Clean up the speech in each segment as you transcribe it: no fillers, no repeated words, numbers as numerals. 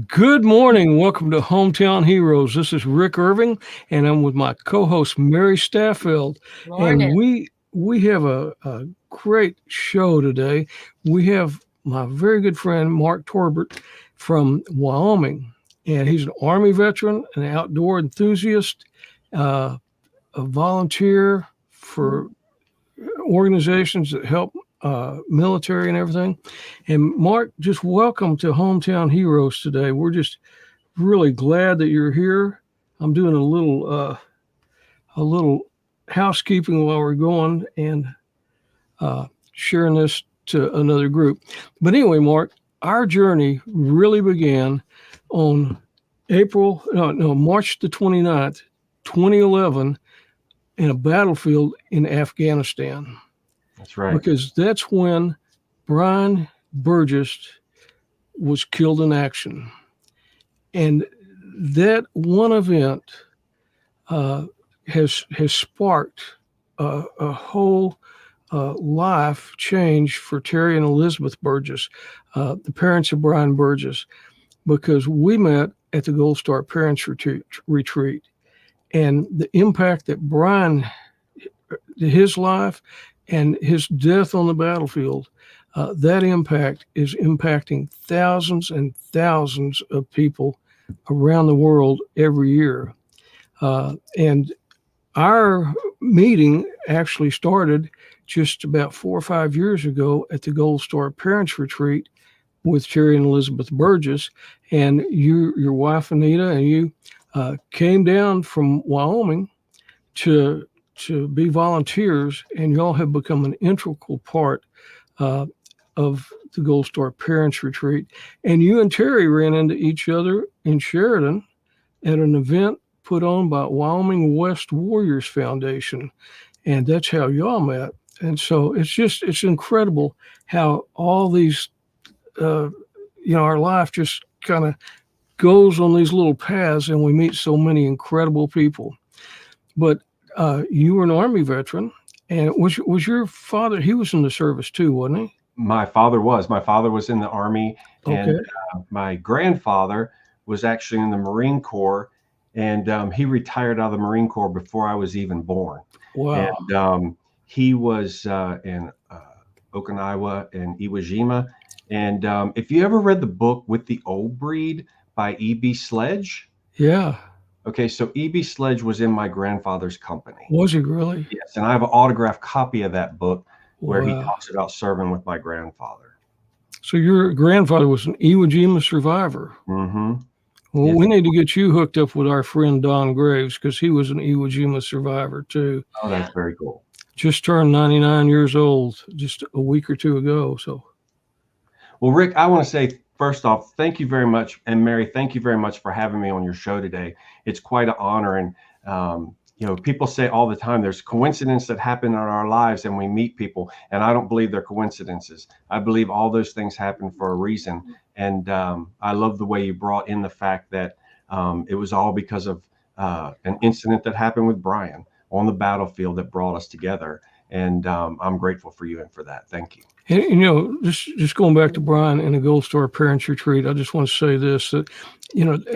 Good morning. Welcome to Hometown Heroes. This is Rick Irving, and I'm with my co-host Mary Staffeld. And Morning. we have a great show today. We have my very good friend Mark Torbert from Wyoming, and he's an Army veteran, an outdoor enthusiast, uh, a volunteer for organizations that help military and everything. And Mark, just welcome to Hometown Heroes today. We're just really glad that you're here. I'm doing a little housekeeping while we're going and sharing this to another group. But anyway, Mark, our journey really began on March the 29th, 2011, in a battlefield in Afghanistan, That's right. because that's when Brian Burgess was killed in action. And that one event has sparked a whole life change for Terry and Elizabeth Burgess, the parents of Brian Burgess, because we met at the Gold Star Parents Retreat, and the impact that Brian, his life and his death on the battlefield, that impact is impacting thousands and thousands of people around the world every year. And our meeting actually started just about 4 or 5 years ago at the Gold Star Parents Retreat with Terry and Elizabeth Burgess. And your wife Anita, and you came down from Wyoming to be volunteers, and y'all have become an integral part uh, of the Gold Star Parents Retreat. And you and Terry ran into each other in Sheridan at an event put on by Wyoming West Warriors Foundation, and that's how y'all met. And so it's incredible how all these our life just kind of goes on these little paths, and we meet so many incredible people. But you were an Army veteran, and was your father? He was in the service too, wasn't he? My father was. My father was in the Army, and Okay. my grandfather was actually in the Marine Corps, and he retired out of the Marine Corps before I was even born. Wow. And he was in Okinawa and Iwo Jima. And if you ever read the book With the Old Breed by E.B. Sledge, Yeah. okay, so E.B. Sledge was in my grandfather's company. Was he really? Yes, and I have an autographed copy of that book where he Wow. talks about serving with my grandfather. So your grandfather was an Iwo Jima survivor. Mm-hmm. Well, Yes. we need to get you hooked up with our friend Don Graves, because he was an Iwo Jima survivor too. Oh, that's very cool. Just turned 99 years old just a week or two ago. So Well, Rick, I want to say first off, thank you very much. And Mary, thank you very much for having me on your show today. It's quite an honor. And, people say all the time, there's coincidences that happen in our lives and we meet people. And I don't believe they're coincidences. I believe all those things happen for a reason. And I love the way you brought in the fact that it was all because of an incident that happened with Brian on the battlefield that brought us together. And I'm grateful for you and for that. Thank you. And just going back to Brian and the Gold Star Parents Retreat, I just want to say this, that,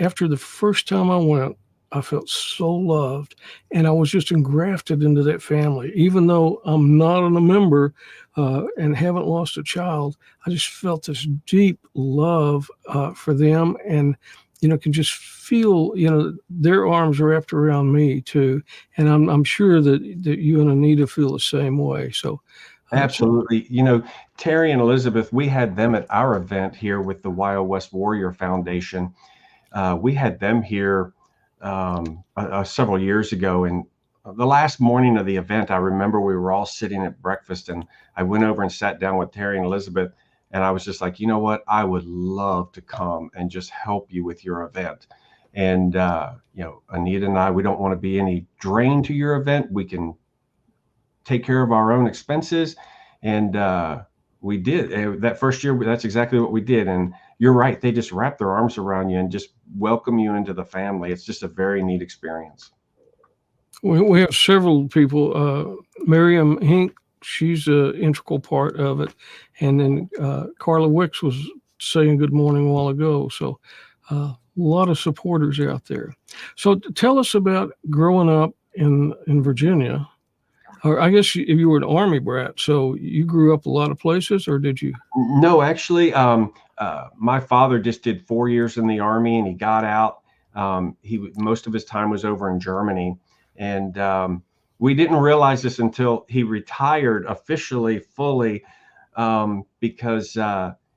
after the first time I went, I felt so loved, and I was just engrafted into that family. Even though I'm not a member and haven't lost a child, I just felt this deep love for them, and can just feel their arms wrapped around me too. And I'm sure that you and Anita feel the same way. So. Absolutely. Terry and Elizabeth, we had them at our event here with the Wild West Warrior Foundation. We had them here several years ago. And the last morning of the event, I remember we were all sitting at breakfast, and I went over and sat down with Terry and Elizabeth. And I was just like, you know what? I would love to come and just help you with your event. And, Anita and I, we don't want to be any drain to your event. We can take care of our own expenses. And we did. That first year, that's exactly what we did. And you're right. They just wrap their arms around you and just welcome you into the family. It's just a very neat experience. We have several people. Miriam Hink, she's an integral part of it. And then Carla Wicks was saying good morning a while ago. So A lot of supporters out there. So tell us about growing up in Virginia. Or I guess you were an Army brat, so you grew up a lot of places, or did you? No, actually, my father just did 4 years in the Army, and he got out. Most of his time was over in Germany, and we didn't realize this until he retired officially, fully, because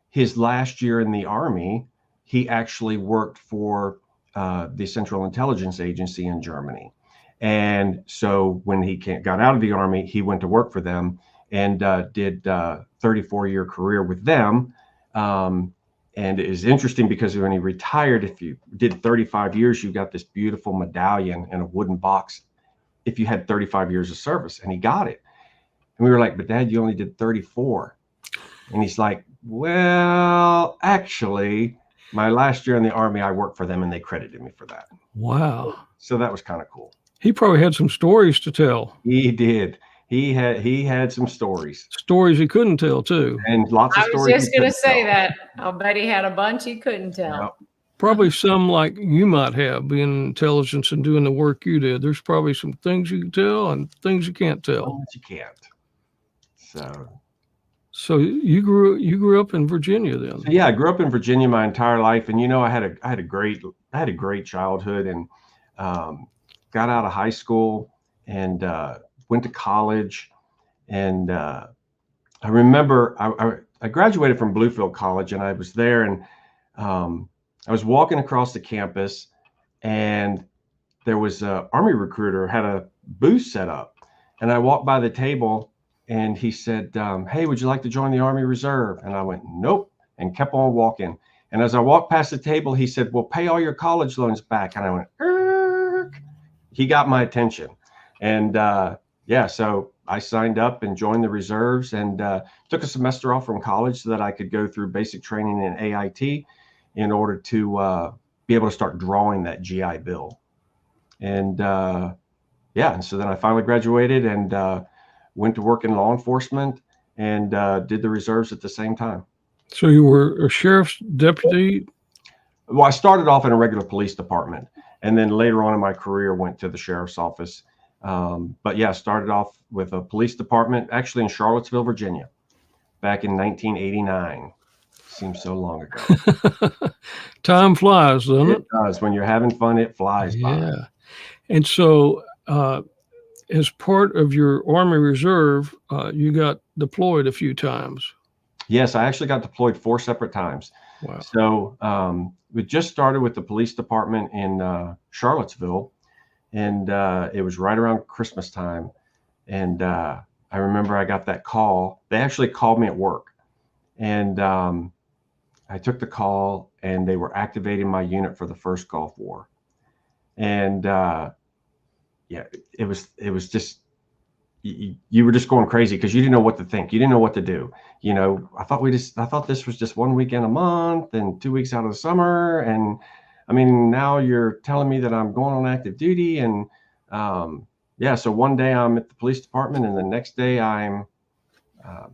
his last year in the Army, he actually worked for the Central Intelligence Agency in Germany. And so when he got out of the Army, he went to work for them and did 34-year career with them. And it is interesting because when he retired, if you did 35 years, you got this beautiful medallion in a wooden box if you had 35 years of service, and he got it. And we were like, but Dad, you only did 34. And he's like, well, actually, my last year in the Army, I worked for them and they credited me for that. Wow. So that was kind of cool. He probably had some stories to tell. He did. He had some stories. Stories he couldn't tell too. And lots of stories. I was just going to say that. I'll bet he had a bunch he couldn't tell. Yep. Probably some like you might have, being in intelligence and doing the work you did. There's probably some things you can tell and things you can't tell. But you can't. So you grew up in Virginia then? So yeah, I grew up in Virginia my entire life, and I had a great childhood, and got out of high school and went to college, and I remember I graduated from Bluefield College, and I was there, and I was walking across the campus, and there was a Army recruiter had a booth set up, and I walked by the table, and he said, hey, would you like to join the Army Reserve? And I went, nope, and kept on walking. And as I walked past the table, he said, well, pay all your college loans back. And I went, Erk. He got my attention. And so I signed up and joined the reserves, and took a semester off from college so that I could go through basic training in AIT in order to be able to start drawing that GI Bill. And and so then I finally graduated and went to work in law enforcement and did the reserves at the same time. So you were a sheriff's deputy? Well, I started off in a regular police department, and then later on in my career went to the sheriff's office. But yeah, started off with a police department, actually in Charlottesville, Virginia, back in 1989. Seems so long ago. Time flies, doesn't it? It does. When you're having fun, it flies by. Yeah. And so as part of your Army Reserve, you got deployed a few times. Yes, I actually got deployed 4 separate times. Wow. So we just started with the police department in Charlottesville, and it was right around Christmas time. And I remember I got that call. They actually called me at work, and I took the call, and they were activating my unit for the first Gulf War. And it was just, you were just going crazy because you didn't know what to think. You didn't know what to do. I thought this was just 1 weekend a month and 2 weeks out of the summer. And I mean, now you're telling me that I'm going on active duty. And so one day I'm at the police department, and the next day I'm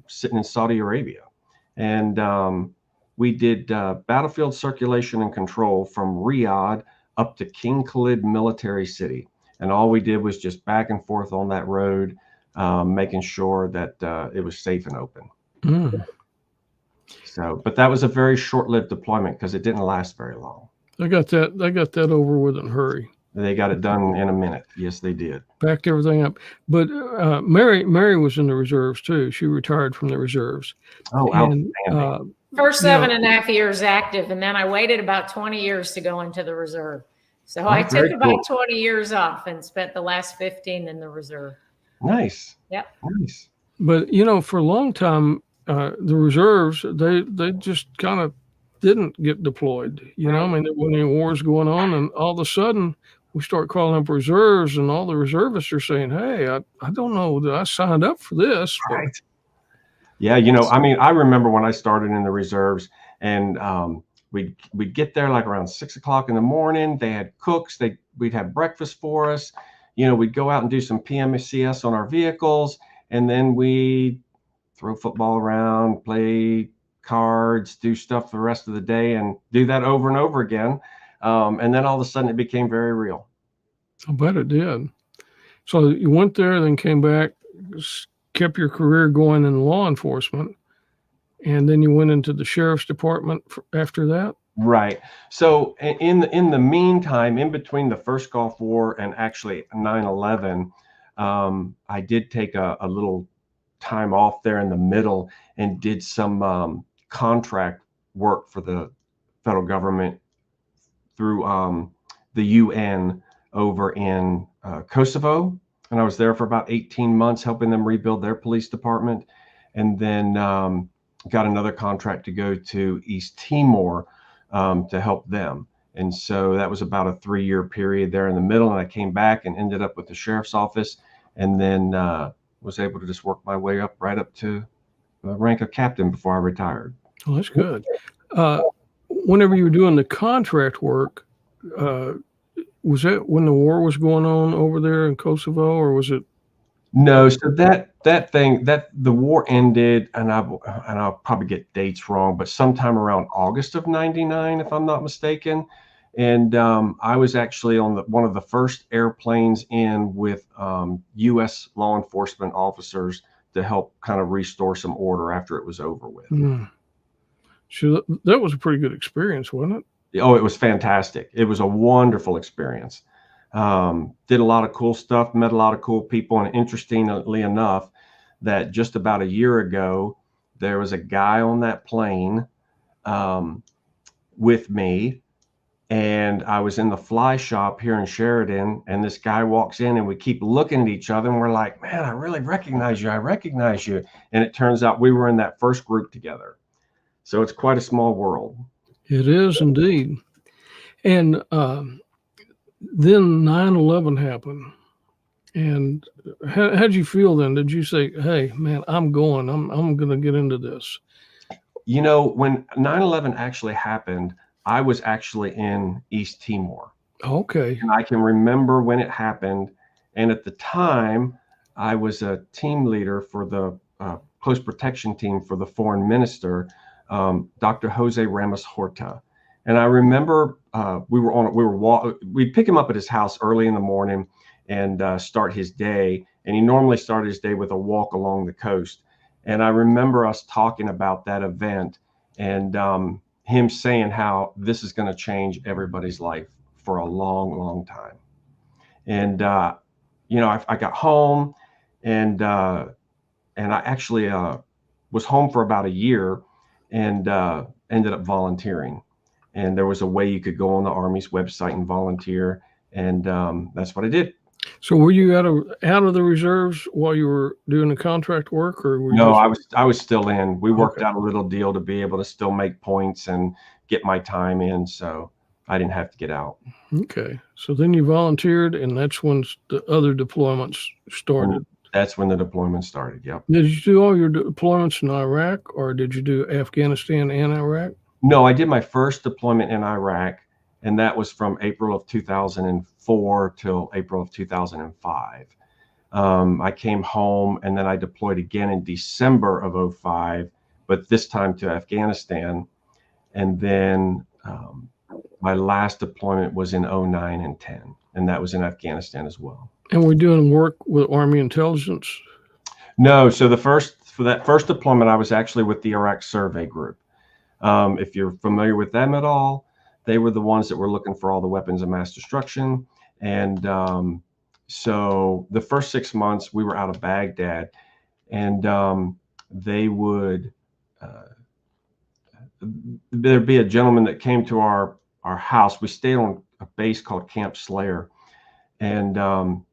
sitting in Saudi Arabia. And we did battlefield circulation and control from Riyadh up to King Khalid Military City. And all we did was just back and forth on that road, making sure that it was safe and open. Mm. So, but that was a very short-lived deployment because it didn't last very long. They got that over with in a hurry. They got it done in a minute. Yes, they did. Backed everything up. But Mary was in the reserves too. She retired from the reserves. Oh, and outstanding. First 7.5 years active, and then I waited about 20 years to go into the reserve. So I took about 20 years off and spent the last 15 in the reserve. Nice. Yep. Nice. But for a long time, the reserves they just kind of didn't get deployed. I mean, there wasn't any wars going on, and all of a sudden we start calling up reserves, and all the reservists are saying, "Hey, I don't know that I signed up for this." Right. Yeah, I mean, I remember when I started in the reserves, and we'd get there like around 6 o'clock in the morning. They had cooks. We'd have breakfast for us. We'd go out and do some PMCS on our vehicles, and then we'd throw football around, play cards, do stuff the rest of the day, and do that over and over again. And then all of a sudden it became very real. I bet it did. So you went there, then came back, kept your career going in law enforcement, and then you went into the sheriff's department after that? Right. So in the meantime, in between the first Gulf War and actually 9/11, I did take a little time off there in the middle and did some contract work for the federal government through the UN over in Kosovo. And I was there for about 18 months helping them rebuild their police department. And then got another contract to go to East Timor to help them. And so that was about a 3-year period there in the middle. And I came back and ended up with the sheriff's office, and then was able to just work my way up right up to the rank of captain before I retired. Well, that's good. Whenever you were doing the contract work, was that when the war was going on over there in Kosovo, or was it? No, so that the war ended, and I'll probably get dates wrong, but sometime around August of '99, if I'm not mistaken. And I was actually on one of the first airplanes in with U.S. law enforcement officers to help kind of restore some order after it was over with. So that was a pretty good experience, wasn't it? Oh, it was fantastic. It was a wonderful experience. Did a lot of cool stuff, met a lot of cool people, and interestingly enough, that just about a year ago, there was a guy on that plane with me, and I was in the fly shop here in Sheridan, and this guy walks in, and we keep looking at each other, and we're like, man, I really recognize you. I recognize you. And it turns out we were in that first group together. So it's quite a small world. It is indeed. And then 9/11 happened. And how did you feel then? Did you say, hey, man, I'm going to get into this? You know, when 9/11 actually happened, I was actually in East Timor. Okay. And I can remember when it happened. And at the time, I was a team leader for the close protection team for the foreign minister, Dr. Jose Ramos Horta. And I remember we'd pick him up at his house early in the morning and start his day. And he normally started his day with a walk along the coast. And I remember us talking about that event and him saying how this is going to change everybody's life for a long, long time. And, you know, I got home and I actually was home for about a year and ended up volunteering. And there was a way you could go on the Army's website and volunteer. And that's what I did. So were you out of the reserves while you were doing the contract work, or were you No, I was still in. We worked Okay. out a little deal to be able to still make points and get my time in, so I didn't have to get out. Okay. So then you volunteered, and that's when the other deployments started. That's when the deployment started. Yep. Did you do all your deployments in Iraq, or did you do Afghanistan and Iraq? No, I did my first deployment in Iraq, and that was from April of 2004 till April of 2005. I came home, and then I deployed again in December of 2005, but this time to Afghanistan. And then my last deployment was in 2009 and 2010, and that was in Afghanistan as well. And we're doing work with Army intelligence? No, so for that first deployment, I was actually with the Iraq Survey Group. If you're familiar with them at all, they were the ones that were looking for all the weapons of mass destruction. And so the first 6 months we were out of Baghdad, and they would, there'd be a gentleman that came to our house. We stayed on a base called Camp Slayer, and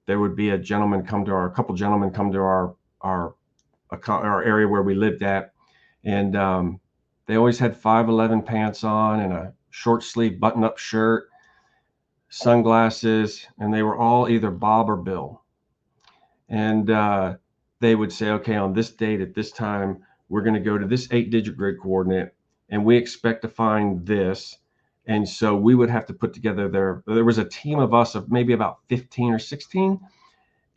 there would be a couple gentlemen come to our area where we lived at, and they always had 511 pants on and a short sleeve button up shirt, sunglasses, and they were all either Bob or Bill. And they would say, okay, on this date at this time, we're going to go to this 8-digit grid coordinate, and we expect to find this. And so we would have to put together there was a team of us of maybe about 15 or 16,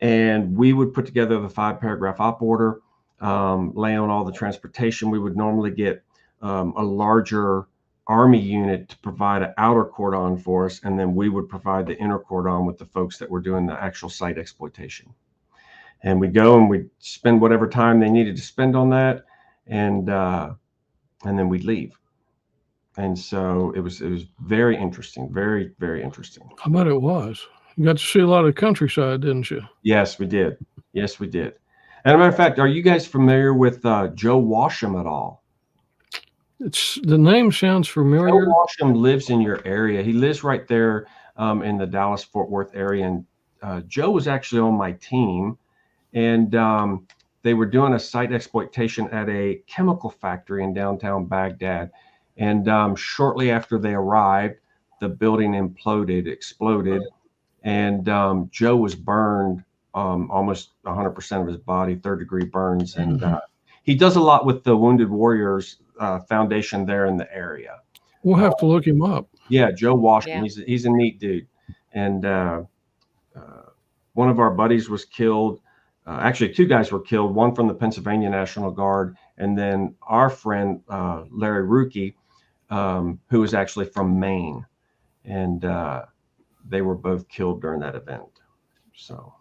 and we would put together the 5-paragraph op order, lay on all the transportation. We would normally get a larger Army unit to provide an outer cordon for us, and then we would provide the inner cordon with the folks that were doing the actual site exploitation. And we'd go and we'd spend whatever time they needed to spend on that, and then we'd leave. And so it was very interesting, very, very interesting. I bet it was. You got to see a lot of countryside, didn't you? Yes, we did. Yes, we did. And as a matter of fact, are you guys familiar with Joe Washam at all? The name sounds familiar. Joe Washam lives in your area. He lives right there in the Dallas-Fort Worth area. And Joe was actually on my team, and they were doing a site exploitation at a chemical factory in downtown Baghdad. And shortly after they arrived, the building exploded, and Joe was burned almost 100% of his body, third-degree burns. And he does a lot with the Wounded Warriors Foundation there in the area. We'll have to look him up. Yeah, Joe Washam. Yeah. He's a neat dude. And one of our buddies was killed. Actually, two guys were killed, one from the Pennsylvania National Guard, and then our friend, Larry Rookie, who was actually from Maine. And they were both killed during that event. So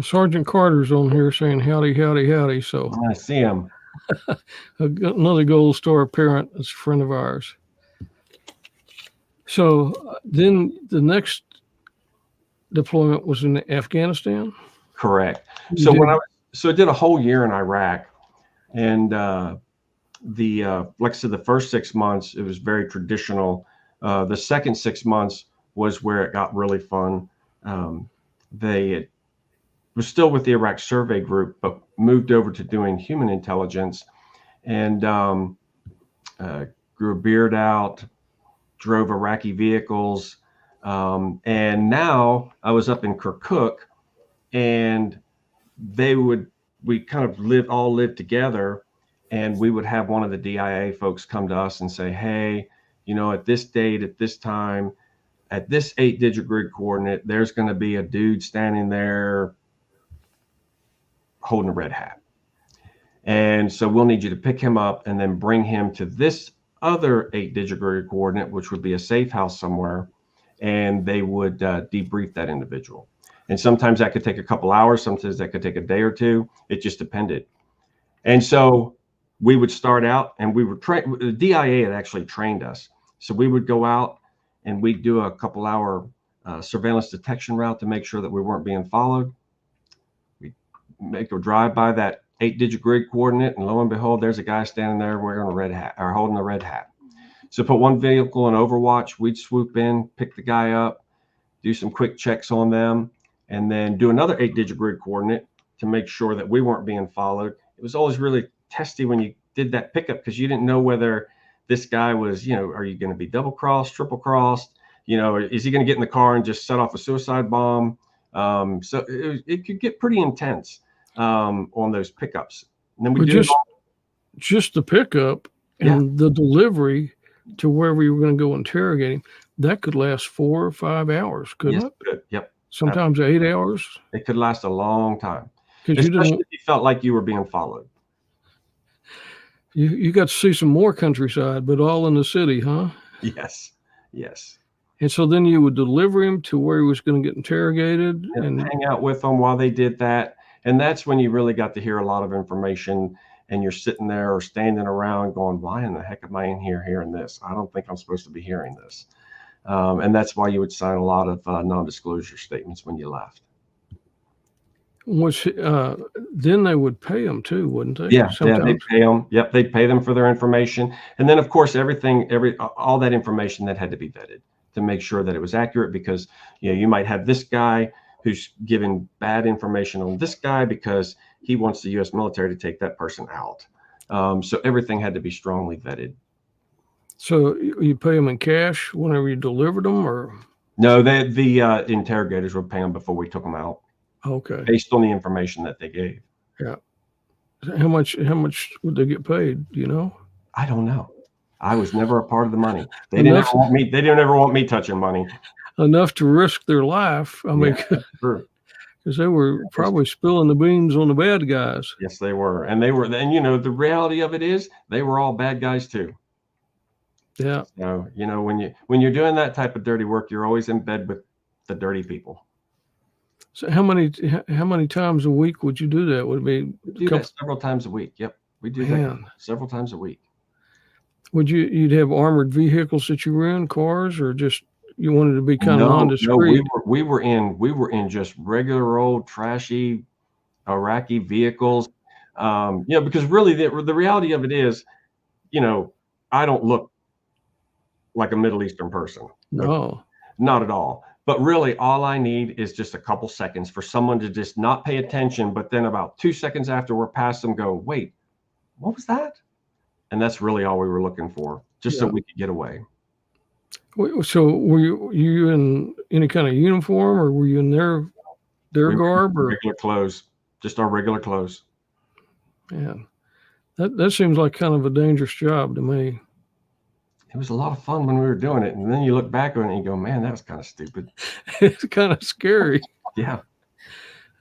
Sergeant Carter's on here saying howdy, howdy, howdy. So I see him. another Gold Star parent is a friend of ours. So then the next deployment was in Afghanistan. Correct. So I did a whole year in Iraq, and like I said, the first 6 months it was very traditional. The second 6 months was where it got really fun. They was still with the Iraq Survey Group, but moved over to doing human intelligence, and grew a beard out, drove Iraqi vehicles, and now I was up in Kirkuk, and we kind of all lived together, and we would have one of the DIA folks come to us and say, hey, at this date, at this time, at this 8-digit grid coordinate, there's going to be a dude standing there holding a red hat. And so we'll need you to pick him up and then bring him to this other 8-digit grid coordinate, which would be a safe house somewhere. And they would debrief that individual. And sometimes that could take a couple hours. Sometimes that could take a day or two. It just depended. And so we would start out, and we would train. The DIA had actually trained us. So we would go out and we'd do a couple hour surveillance detection route to make sure that we weren't being followed. We'd make a drive by that 8-digit grid coordinate, and lo and behold, there's a guy standing there wearing a red hat or holding a red hat. So put one vehicle in Overwatch, we'd swoop in, pick the guy up, do some quick checks on them, and then do another 8-digit grid coordinate to make sure that we weren't being followed. It was always really testy when you did that pickup, because you didn't know whether this guy was, are you going to be double crossed, triple crossed? Is he going to get in the car and just set off a suicide bomb? So it could get pretty intense on those pickups. And then we just the pickup and the delivery to wherever you were going to go interrogate him, that could last 4 or 5 hours, couldn't it? Could. Yep. Sometimes 8 hours. It could last a long time, Especially if you felt like you were being followed. You got to see some more countryside, but all in the city, huh? Yes. And so then you would deliver him to where he was going to get interrogated and hang out with them while they did that. And that's when you really got to hear a lot of information, and you're sitting there or standing around going, why in the heck am I in here hearing this? I don't think I'm supposed to be hearing this. And that's why you would sign a lot of non-disclosure statements when you left. Then they would pay them too, wouldn't they? Yeah, they'd pay them. Yep, they'd pay them for their information. And then, of course, all that information that had to be vetted to make sure that it was accurate, because you might have this guy who's giving bad information on this guy because he wants the U.S. military to take that person out. So everything had to be strongly vetted. So you pay them in cash whenever you delivered them, or? No, the interrogators would pay them before we took them out. Okay. Based on the information that they gave. Yeah. How much would they get paid? Do you know? I don't know. I was never a part of the money. They didn't ever want me touching money. Enough to risk their life. I mean, true. because they were probably spilling the beans on the bad guys. Yes, they were. And the reality of it is they were all bad guys too. Yeah. So, when you're doing that type of dirty work, you're always in bed with the dirty people. So how many times a week would you do that? Would it be We do that several times a week. Yep. We do that several times a week. Would you'd have armored vehicles that you were in, cars, or just you wanted to be kind of nondescript? No, we were in just regular old trashy Iraqi vehicles. Because really the reality of it is, I don't look like a Middle Eastern person. No. Not at all. But really all I need is just a couple seconds for someone to just not pay attention, but then about 2 seconds after we're past them go, wait, what was that? And that's really all we were looking for, just so we could get away. So were you in any kind of uniform, or were you in their garb, or regular clothes? Just our regular clothes. Yeah, that seems like kind of a dangerous job to me. It was a lot of fun when we were doing it, and then you look back on it and you go, "Man, that was kind of stupid." It's kind of scary. Yeah.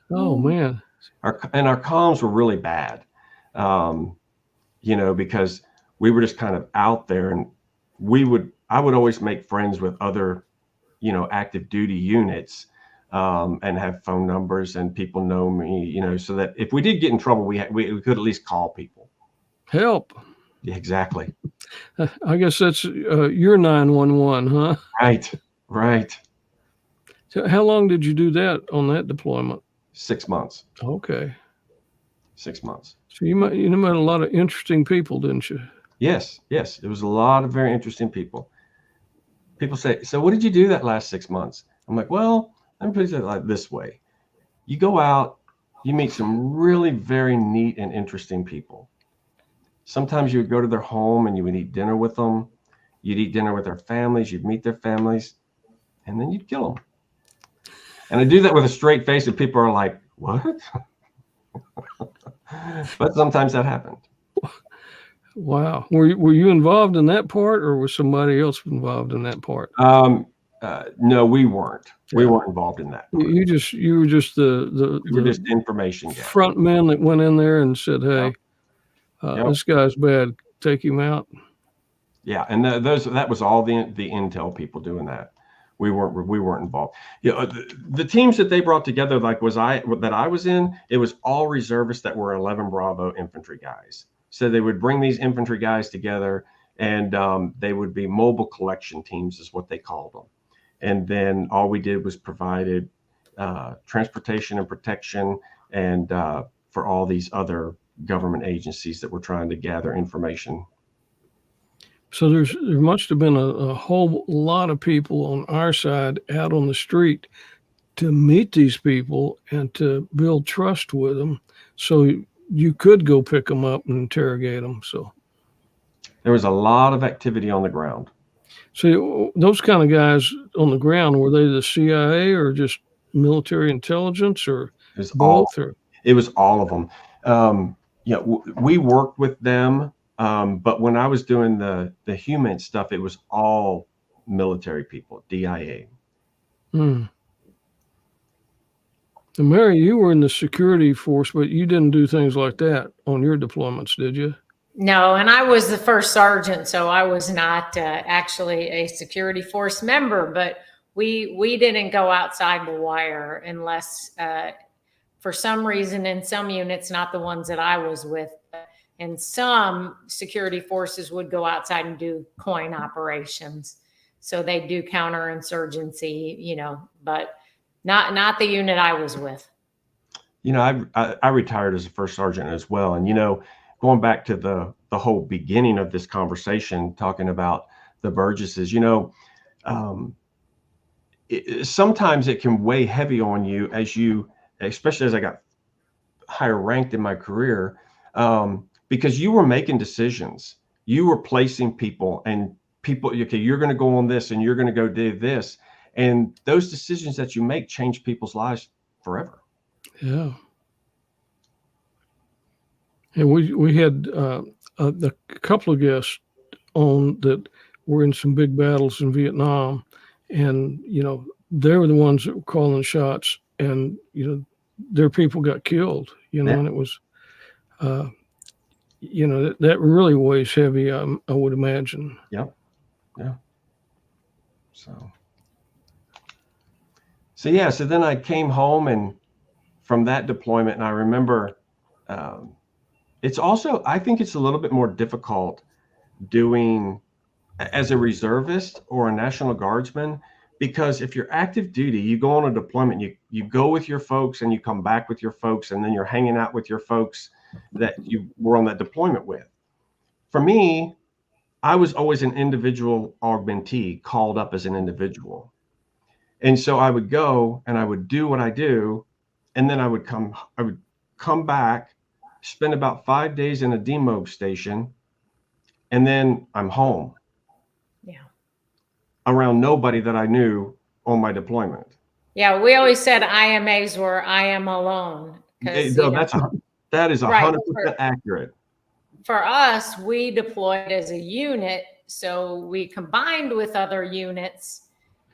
Oh man. Our comms were really bad, because we were just kind of out there, and I would always make friends with other, active duty units, and have phone numbers, and people know me, so that if we did get in trouble, we could at least call people. Help. Yeah, exactly. I guess that's your 911, huh? Right. So how long did you do that on that deployment? 6 months. Okay. 6 months. So you met a lot of interesting people, didn't you? Yes. It was a lot of very interesting people. People say, "So what did you do that last 6 months?" I'm like, "Well, let me put it like this way. You go out, you meet some really very neat and interesting people. Sometimes you would go to their home and you would eat dinner with them. You'd eat dinner with their families. You'd meet their families, and then you'd kill them." And I do that with a straight face, and people are like, "What?" But sometimes that happened. Wow. Were you involved in that part, or was somebody else involved in that part? No, we weren't. We weren't involved in that part. You were just the just information guy. Front men that went in there and said, "Hey, this guy's bad. Take him out." Yeah, and that was all the intel people doing that. We weren't involved. The teams that they brought together, like that I was in, it was all reservists that were 11 Bravo infantry guys. So they would bring these infantry guys together, and they would be mobile collection teams, is what they called them. And then all we did was provided transportation and protection, and for all these other government agencies that were trying to gather information. So there must have been a whole lot of people on our side out on the street to meet these people and to build trust with them, so you could go pick them up and interrogate them. So there was a lot of activity on the ground. So those kind of guys on the ground, were they the CIA or just military intelligence, or both? It was all of them. We worked with them, but when I was doing the human stuff, it was all military people, DIA. So Mary, you were in the security force, but you didn't do things like that on your deployments, did you? No, and I was the first sergeant, so I was not actually a security force member, but we didn't go outside the wire unless for some reason in some units, not the ones that I was with, and some security forces would go outside and do coin operations. So they do counterinsurgency, but not the unit I was with. I retired as a first sergeant as well. And, going back to the whole beginning of this conversation, talking about the Burgesses, sometimes it can weigh heavy on you especially as I got higher ranked in my career, because you were making decisions. You were placing people, and people, okay, you're going to go on this and you're going to go do this. And those decisions that you make change people's lives forever. Yeah. And we had a couple of guests on that were in some big battles in Vietnam, and they were the ones that were calling the shots, and their people got killed, Yeah. and it was, that really weighs heavy, I would imagine. Yep. Yeah. So yeah, so then I came home and from that deployment, and I remember it's also, I think it's a little bit more difficult doing as a reservist or a National Guardsman, because if you're active duty, you go on a deployment, you go with your folks and you come back with your folks, and then you're hanging out with your folks that you were on that deployment with. For me, I was always an individual augmentee called up as an individual. And so I would go and I would do what I do, and then I would come back, spend about 5 days in a demob station, and then I'm home. Yeah. Around nobody that I knew on my deployment. Yeah, we always said IMAs were I am alone. No, that is 100% accurate. For us, we deployed as a unit, so we combined with other units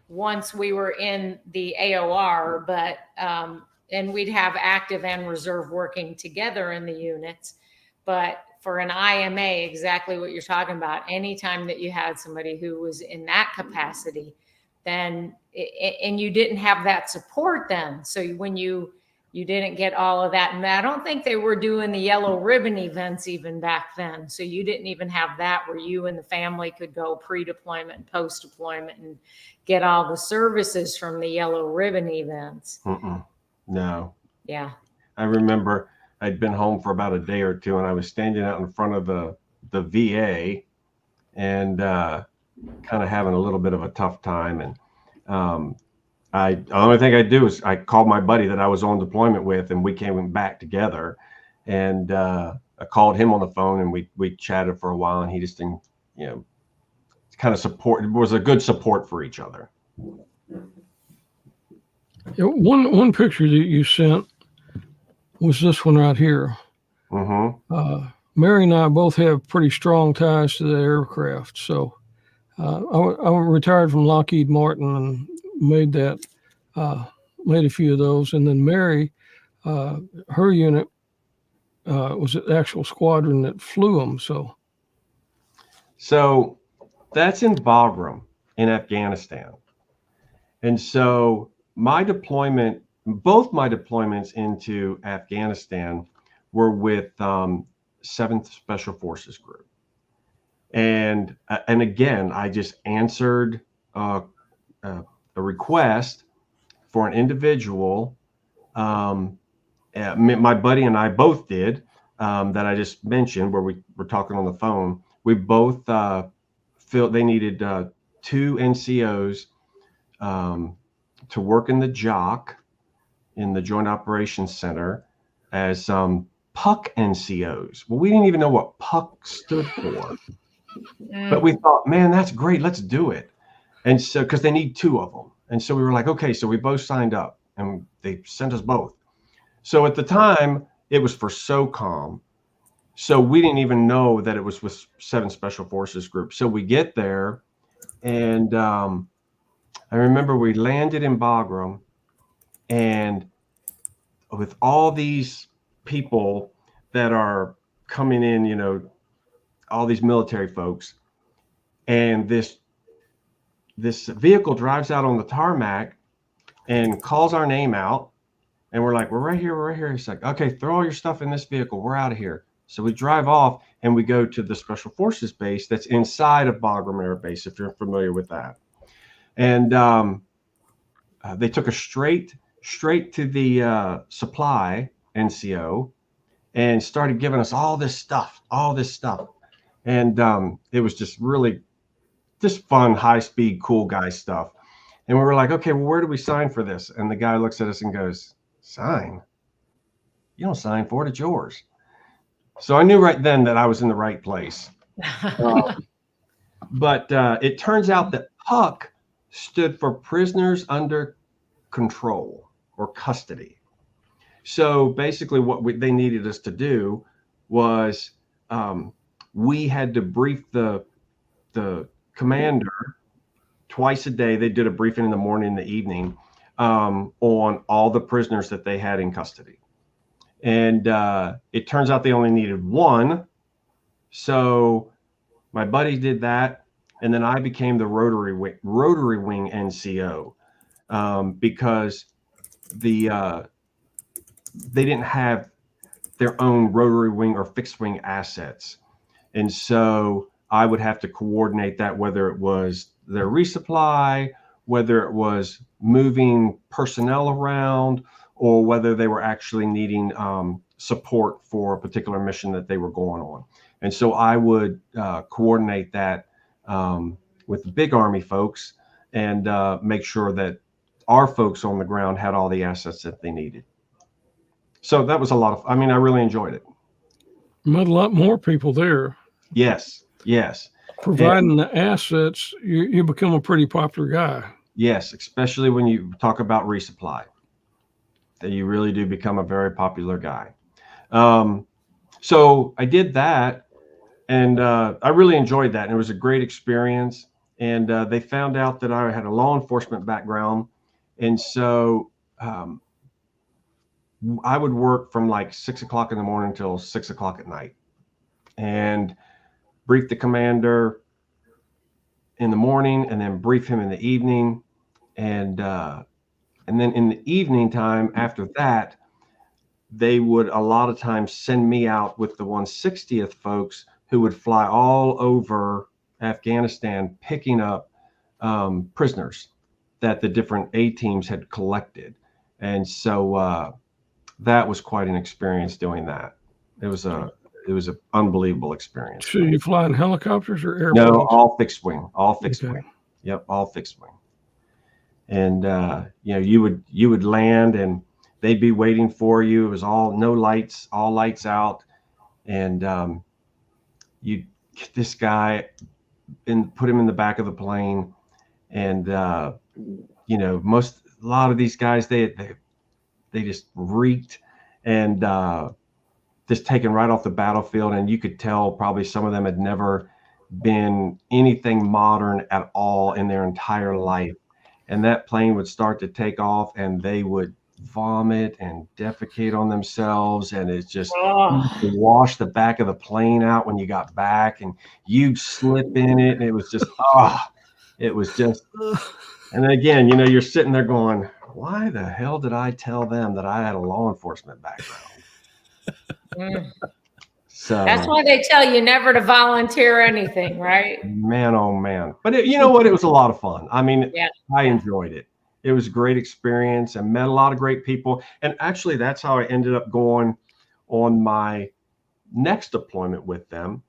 once we were in the AOR, but and we'd have active and reserve working together in the units. But for an IMA, exactly what you're talking about, anytime that you had somebody who was in that capacity, then, and you didn't have that support then. So when you didn't get all of that, and I don't think they were doing the yellow ribbon events even back then. So you didn't even have that where you and the family could go pre-deployment and post-deployment and get all the services from the yellow ribbon events. No. Yeah. I remember I'd been home for about a day or two, and I was standing out in front of the VA and kind of having a little bit of a tough time. And the only thing I do is I called my buddy that I was on deployment with, and we came back together. And I called him on the phone, and we chatted for a while, and he just didn't, kind of support. It was a good support for each other. Yeah, one picture that you sent was this one right here. Mm-hmm. Mary and I both have pretty strong ties to the aircraft. So I retired from Lockheed Martin and made a few of those. And then Mary, her unit was the actual squadron that flew them. So that's in Bagram in Afghanistan. And so both my deployments into Afghanistan were with 7th Special Forces Group. And again, I just answered a request for an individual. My buddy and I both did that I just mentioned, where we were talking on the phone. We both felt they needed 2 NCOs to work in the JOC, in the Joint Operations Center, as PUC NCOs. Well, we didn't even know what PUC stood for, but we thought, man, that's great. Let's do it. And so, because they need 2 of them. And so we were like, okay, so we both signed up, and they sent us both. So at the time, it was for SOCOM. So we didn't even know that it was with 7 Special Forces Group. So we get there, and I remember we landed in Bagram, and with all these people that are coming in, all these military folks, and this vehicle drives out on the tarmac and calls our name out, and we're like, we're right here. He's like, okay, throw all your stuff in this vehicle. We're out of here. So we drive off, and we go to the Special Forces base that's inside of Bagram Air Base, if you're familiar with that. And they took us straight to the supply NCO and started giving us all this stuff. And it was just really just fun, high-speed, cool guy stuff. And we were like, okay, well, where do we sign for this? And the guy looks at us and goes, sign? You don't sign for it, it's yours. So I knew right then that I was in the right place. But it turns out that PUC stood for Prisoners Under Control or Custody. So basically what they needed us to do was we had to brief the commander twice a day. They did a briefing in the morning and the evening on all the prisoners that they had in custody. And it turns out they only needed one. So my buddy did that. And then I became the Rotary Wing NCO because they didn't have their own rotary wing or fixed wing assets. And so I would have to coordinate that, whether it was their resupply, whether it was moving personnel around, or whether they were actually needing support for a particular mission that they were going on. And so I would coordinate that with the big Army folks and make sure that our folks on the ground had all the assets that they needed. So that was a lot of, I mean, I really enjoyed it. Met a lot more people there. Yes, yes. Providing the assets, you become a pretty popular guy. Yes, especially when you talk about resupply, that you really do become a very popular guy. So I did that, and I really enjoyed that, and it was a great experience. And they found out that I had a law enforcement background, and so I would work from like 6 o'clock in the morning until 6 o'clock at night, and brief the commander in the morning, and then brief him in the evening, and then in the evening time after that, they would a lot of times send me out with the 160th folks who would fly all over Afghanistan picking up prisoners that the different A teams had collected. And so that was quite an experience doing that. It was an unbelievable experience. So you fly in helicopters or airplanes? No, all fixed wing, Okay. wing. Yep, all fixed wing. And you would land, and they'd be waiting for you. It was all no lights, all lights out, and you get this guy and put him in the back of the plane, and a lot of these guys they just reeked, and just taken right off the battlefield, and you could tell probably some of them had never been anything modern at all in their entire life. And that plane would start to take off, and they would vomit and defecate on themselves, and it's just wash the back of the plane out when you got back, and you'd slip in it, and it was just and again, you're sitting there going, why the hell did I tell them that I had a law enforcement background? So that's why they tell you never to volunteer anything, right? Man, oh man. But you know what? It was a lot of fun. I mean, yeah. I enjoyed it. It was a great experience, and met a lot of great people. And actually, that's how I ended up going on my next deployment with them,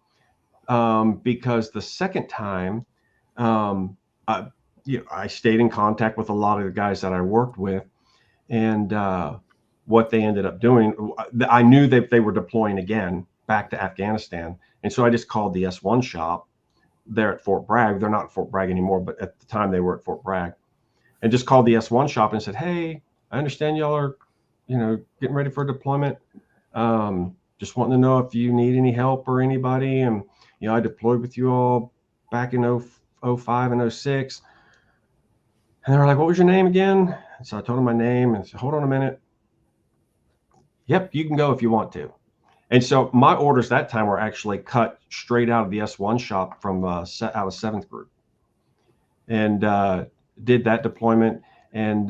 because the second time, I stayed in contact with a lot of the guys that I worked with, and what they ended up doing, I knew that they were deploying again back to Afghanistan. And so I just called the S1 shop there at Fort Bragg. They're not at Fort Bragg anymore, but at the time they were at Fort Bragg, and just called the S1 shop and said, hey, I understand y'all are, getting ready for deployment. Just wanting to know if you need any help or anybody. And, I deployed with you all back in 05 and 06. And they were like, what was your name again? And so I told them my name, and said, hold on a minute. Yep, you can go if you want to. And so my orders that time were actually cut straight out of the S1 shop from out of 7th Group, and did that deployment, and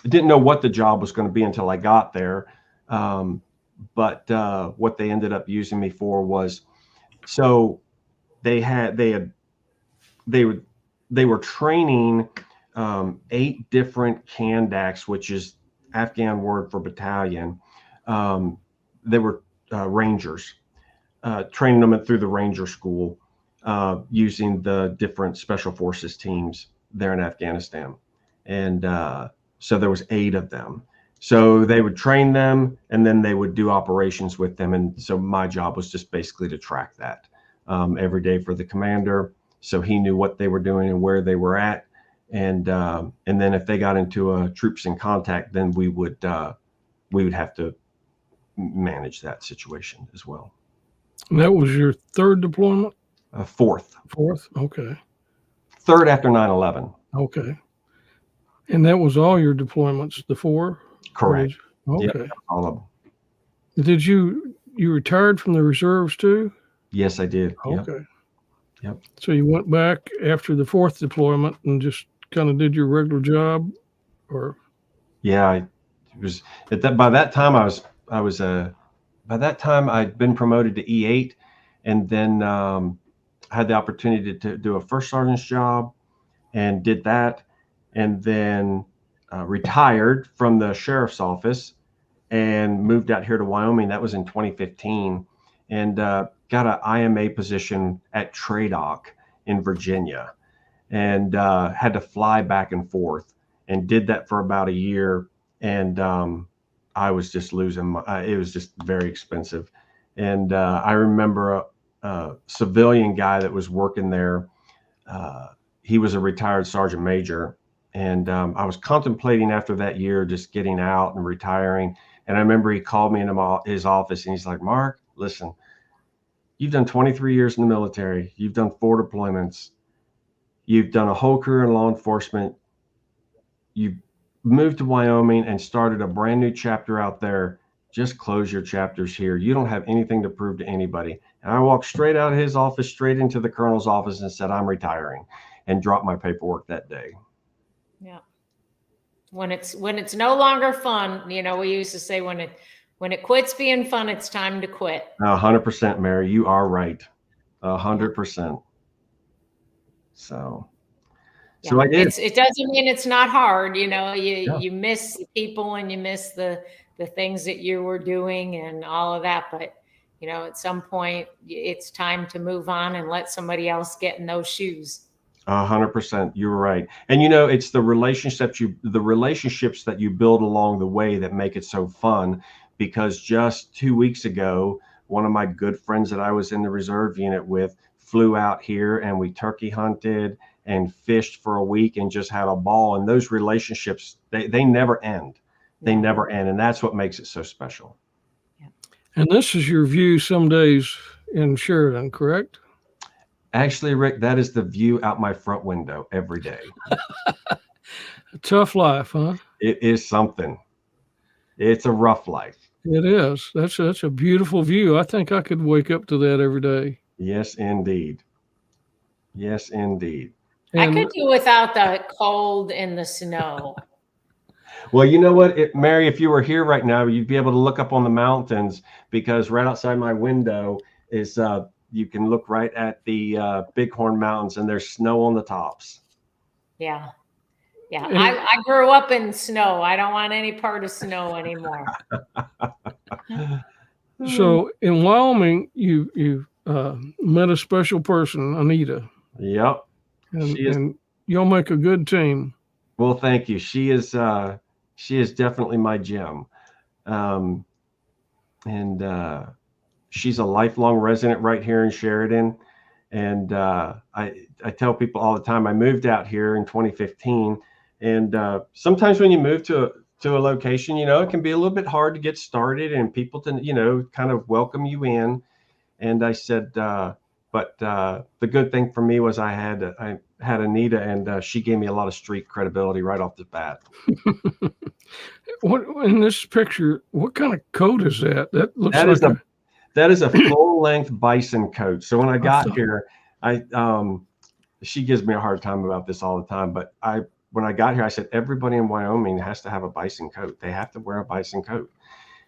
didn't know what the job was going to be until I got there. But what they ended up using me for was, so they were training 8 different Kandaks, which is Afghan word for battalion. They were Rangers, training them through the Ranger School, using the different special forces teams there in Afghanistan. And so there was 8 of them. So they would train them, and then they would do operations with them. And so my job was just basically to track that every day for the commander, so he knew what they were doing and where they were at. And then if they got into a troops in contact, then we would have to manage that situation as well. And that was your 3rd deployment? 4th. 4th? Okay. 3rd after 9/11. Okay. And that was all your deployments, the 4? Correct. Yep, Okay. all of them. Did you retired from the reserves too? Yes, I did. Yep. Okay. Yep. So you went back after the 4th deployment and just kind of did your regular job, or? Yeah, it was at that. By that time, by that time I'd been promoted to E8, and then had the opportunity to do a first sergeant's job, and did that, and then retired from the sheriff's office and moved out here to Wyoming. That was in 2015, and got an IMA position at TRADOC in Virginia, and had to fly back and forth, and did that for about a year. And I was just losing it was just very expensive. And I remember a civilian guy that was working there. He was a retired sergeant major. And I was contemplating after that year just getting out and retiring. And I remember he called me into his office, and he's like, "Mark, listen, you've done 23 years in the military. You've done 4 deployments. You've done a whole career in law enforcement. You moved to Wyoming and started a brand new chapter out there. Just close your chapters here. You don't have anything to prove to anybody." And I walked straight out of his office, straight into the colonel's office, and said, "I'm retiring," and dropped my paperwork that day. Yeah. When it's no longer fun, we used to say when it quits being fun, it's time to quit. 100%, Mary. You are right. 100%. So Yeah. I did. It doesn't mean it's not hard. You miss the people, and you miss the things that you were doing and all of that. But, at some point it's time to move on and let somebody else get in those shoes. 100%. You're right. And it's the relationships that you build along the way that make it so fun. Because just 2 weeks ago, one of my good friends that I was in the reserve unit with flew out here, and we turkey hunted and fished for a week and just had a ball. And those relationships, they never end. They never end. And that's what makes it so special. And this is your view some days in Sheridan, correct? Actually, Rick, that is the view out my front window every day. A tough life, huh? It is something. It's a rough life. It is. That's a beautiful view. I think I could wake up to that every day. Yes, indeed. Yes, indeed. I could do without the cold and the snow. Well, you know what, Mary, if you were here right now, you'd be able to look up on the mountains, because right outside my window is you can look right at the Bighorn Mountains, and there's snow on the tops. Yeah. Yeah. I grew up in snow. I don't want any part of snow anymore. So in Wyoming, you met a special person, Anita. Yep. And you'll make a good team. Well, thank you. She is definitely my gem. And she's a lifelong resident right here in Sheridan. And I tell people all the time, I moved out here in 2015. And sometimes when you move to a location, it can be a little bit hard to get started, and people to, kind of welcome you in. And I said, but the good thing for me was I had Anita, and she gave me a lot of street credibility right off the bat. What in this picture? What kind of coat is that? That looks that is a full length bison coat. So when I got here, she gives me a hard time about this all the time, but when I got here, I said, everybody in Wyoming has to have a bison coat. They have to wear a bison coat.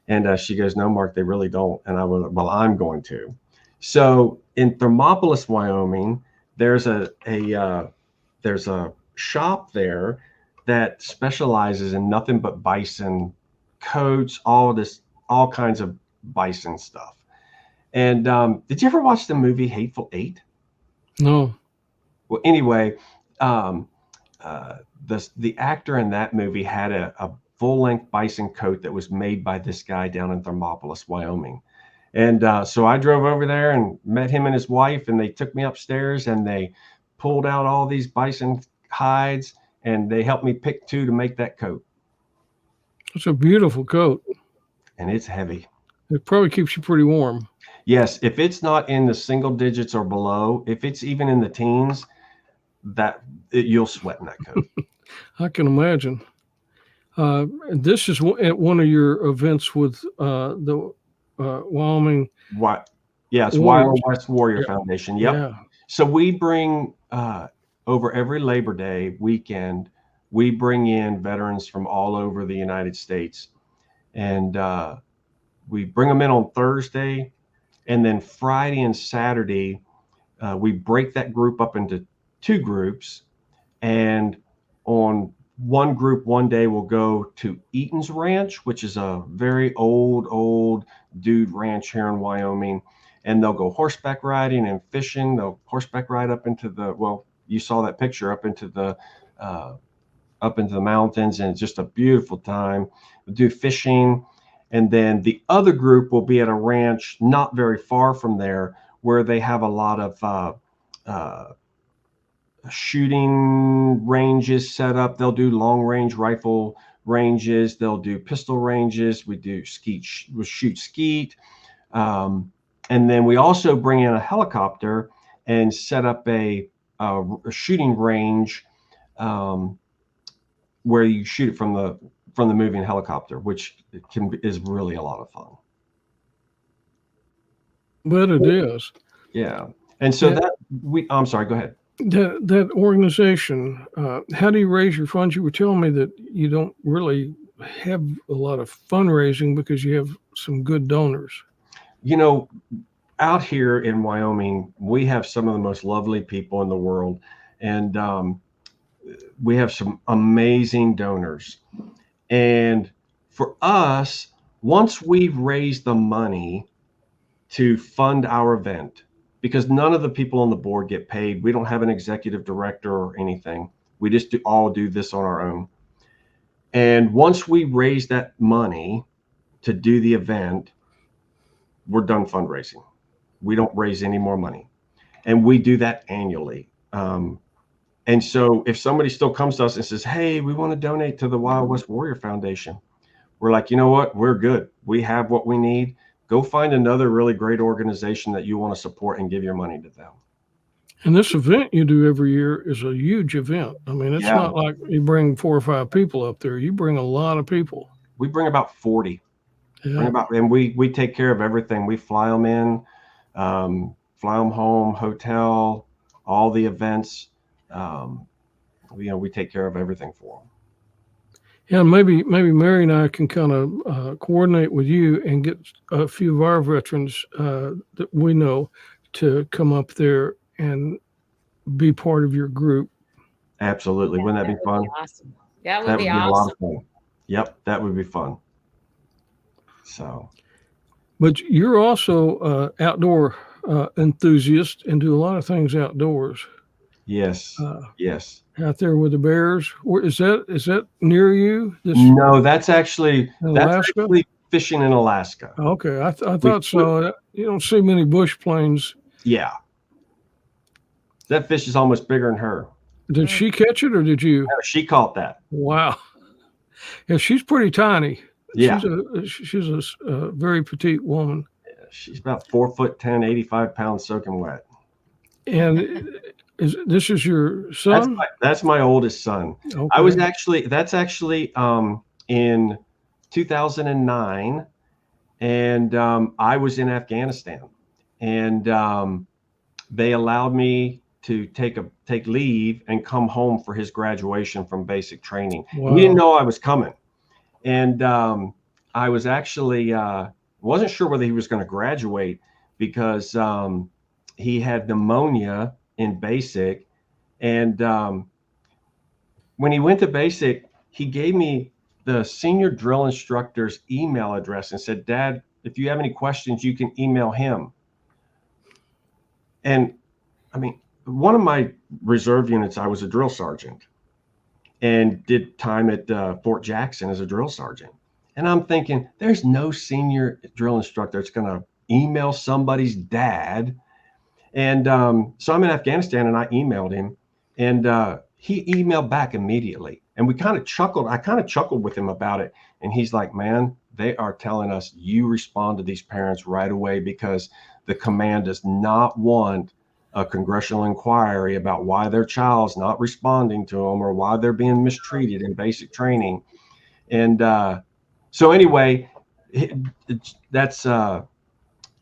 And she goes, "No, Mark, they really don't." And I was like, "Well, I'm going to." So in Thermopolis, Wyoming, there's a shop there that specializes in nothing but bison coats, all kinds of bison stuff. And did you ever watch the movie Hateful Eight? No. Well, anyway, the actor in that movie had a full-length bison coat that was made by this guy down in Thermopolis, Wyoming. And so I drove over there and met him and his wife, and they took me upstairs, and they pulled out all these bison hides, and they helped me pick 2 to make that coat. It's a beautiful coat. And it's heavy. It probably keeps you pretty warm. Yes, if it's not in the single digits or below, if it's even in the teens, you'll sweat in that coat. I can imagine. This is at one of your events with the Wyoming What? Yes, Warriors. Wild West Warrior Yeah. Foundation. Yep. Yeah. So we bring over every Labor Day weekend, we bring in veterans from all over the United States, and we bring them in on Thursday, and then Friday and Saturday, we break that group up into two groups, and on one group one day we'll go to Eaton's Ranch, which is a very old dude ranch here in Wyoming, and they'll go horseback riding and fishing. They'll horseback ride up into the, well, you saw that picture, uh, up into the mountains, and it's just a beautiful time. We'll do fishing, and then the other group will be at a ranch not very far from there where they have a lot of shooting ranges set up. They'll do long range rifle ranges. They'll do pistol ranges. We do skeet. We shoot skeet, and then we also bring in a helicopter and set up a shooting range where you shoot it from the moving helicopter, which is really a lot of fun. But it is. Yeah, and so Yeah. I'm sorry. Go ahead. That organization, how do you raise your funds? You were telling me that you don't really have a lot of fundraising because you have some good donors. You know, out here in Wyoming, we have some of the most lovely people in the world, and we have some amazing donors. And for us, once we've raised the money to fund our event, because none of the people on the board get paid. We don't have an executive director or anything. We just all do this on our own. And once we raise that money to do the event, we're done fundraising. We don't raise any more money. And we do that annually. And so if somebody still comes to us and says, hey, we want to donate to the Wild West Warrior Foundation, we're like, you know what? We're good. We have what we need. Go find another really great organization that you want to support and give your money to them. And this event you do every year is a huge event. I mean, it's not like you bring 4 or 5 people up there. You bring a lot of people. We bring about 40. Yeah. And we take care of everything. We fly them in, fly them home, hotel, all the events. We take care of everything for them. Yeah, maybe Mary and I can kind of coordinate with you and get a few of our veterans that we know to come up there and be part of your group. Absolutely. Yeah, Wouldn't that be fun? awesome. That That would be a lot awesome. of fun. Yep, that would be fun. So, But you're also outdoor enthusiast and do a lot of things outdoors. yes, yes. Out there with the bears. Where is that? Is that near you? No, that's actually Alaska? fishing in Alaska. Okay, I thought so. You don't see many bush planes. Yeah. That fish is almost bigger than her. Did she catch it or did you? No, she caught that. Wow. Yeah, she's pretty tiny. Yeah. She's a very petite woman. Yeah, she's about 4'10", 85 pounds soaking wet. And this is your son? That's my oldest son. Okay. That's actually in 2009, and I was in Afghanistan, and they allowed me to take leave and come home for his graduation from basic training. Wow. He didn't know I was coming, and I was actually wasn't sure whether he was going to graduate because he had pneumonia in basic. And when he went to basic, he gave me the senior drill instructor's email address and said, Dad, if you have any questions, you can email him. And I mean, one of my reserve units, I was a drill sergeant and did time at Fort Jackson as a drill sergeant. And I'm thinking, there's no senior drill instructor that's going to email somebody's dad. And so I'm in Afghanistan, and I emailed him, and he emailed back immediately. And we kind of chuckled. I kind of chuckled with him about it. And he's like, man, they are telling us you respond to these parents right away because the command does not want a congressional inquiry about why their child's not responding to them or why they're being mistreated in basic training. And so anyway, that's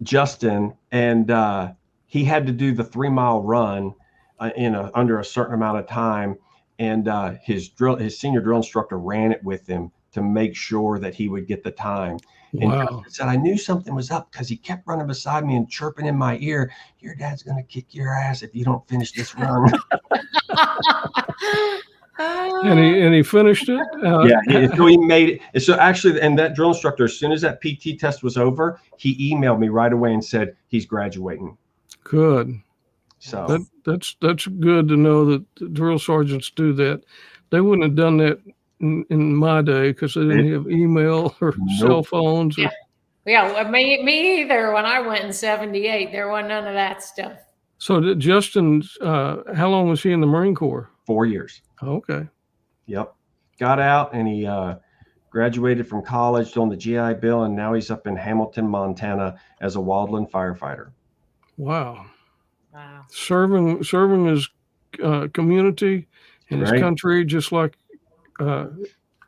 Justin, and he had to do the 3 mile run under a certain amount of time. And his senior drill instructor ran it with him to make sure that he would get the time. And Wow. Justin said, I knew something was up because he kept running beside me and chirping in my ear, your dad's going to kick your ass if you don't finish this run. And he finished it. So he made it. So actually, and that drill instructor, as soon as that PT test was over, he emailed me right away and said he's graduating. Good. So that's good to know that the drill sergeants do that. They wouldn't have done that in my day because they didn't have email or cell phones. Yeah, me either. When I went in '78, there wasn't none of that stuff. So Justin, how long was he in the Marine Corps? 4 years. Okay. Yep. Got out and he graduated from college on the GI Bill, and now he's up in Hamilton, Montana as a wildland firefighter. Wow. Wow. Serving his community and his country, just like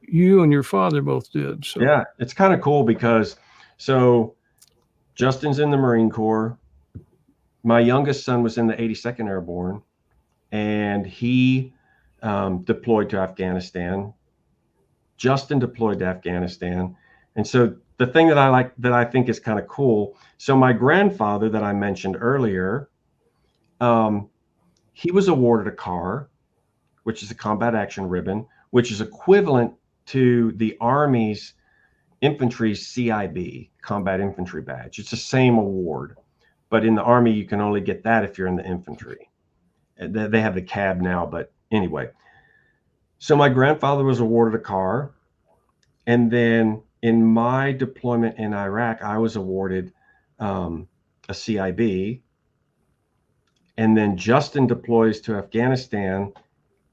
you and your father both did. So. Yeah, it's kind of cool because so Justin's in the Marine Corps. My youngest son was in the 82nd Airborne, and he deployed to Afghanistan. Justin deployed to Afghanistan. And so the thing that I think is kind of cool. So my grandfather that I mentioned earlier, he was awarded a CAR, which is a combat action ribbon, which is equivalent to the Army's infantry CIB, combat infantry badge. It's the same award, but in the Army, you can only get that if you're in the infantry. They have the CAB now, but anyway. So my grandfather was awarded a CAR, and then in my deployment in Iraq, I was awarded a CIB, and then Justin deploys to Afghanistan,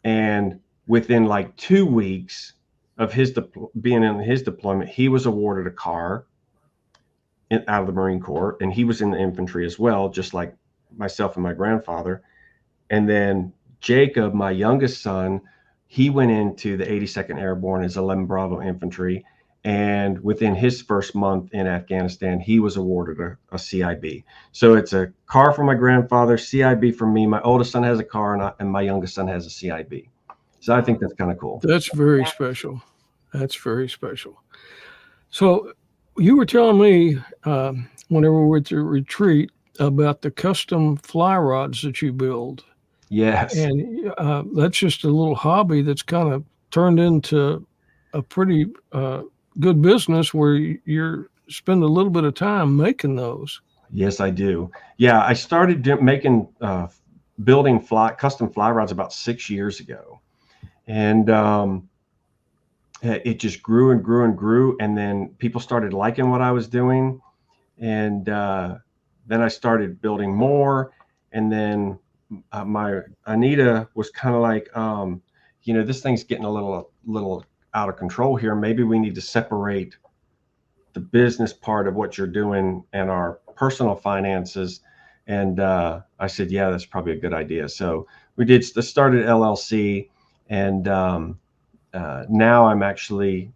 and within like 2 weeks of his being in his deployment, he was awarded a CAR out of the Marine Corps, and he was in the infantry as well, just like myself and my grandfather. And then Jacob, my youngest son, he went into the 82nd Airborne as 11 Bravo Infantry, and within his first month in Afghanistan, he was awarded a CIB. So it's a CAR for my grandfather, CIB for me. My oldest son has a CAR, and my youngest son has a CIB. So I think that's kind of cool. That's very special. That's very special. So you were telling me whenever we were at the retreat about the custom fly rods that you build. Yes. And that's just a little hobby that's kind of turned into a pretty good business where you're spend a little bit of time making those. Yes, I do. Yeah, I started building custom fly rods about 6 years ago. And it just grew and grew and grew. And then people started liking what I was doing. And then I started building more. And then my Anita was kind of like, this thing's getting a little out of control here. Maybe we need to separate the business part of what you're doing and our personal finances. And I said, yeah, that's probably a good idea. So we started LLC, and now I'm actually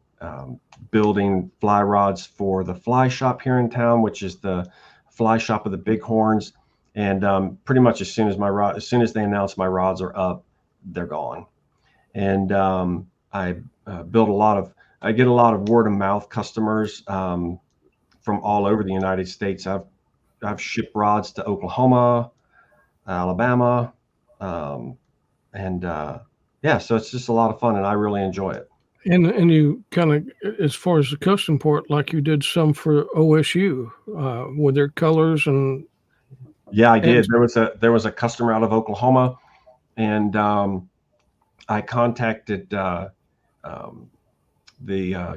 building fly rods for the fly shop here in town, which is the fly shop of the Bighorns. And pretty much as soon as they announce my rods are up, they're gone. And I get a lot of word of mouth customers from all over the United States. I've shipped rods to Oklahoma, Alabama, so it's just a lot of fun, and I really enjoy it. And you kind of, as far as the custom port, like you did some for OSU with their colors and. Yeah, I did. There was a customer out of Oklahoma, and I contacted the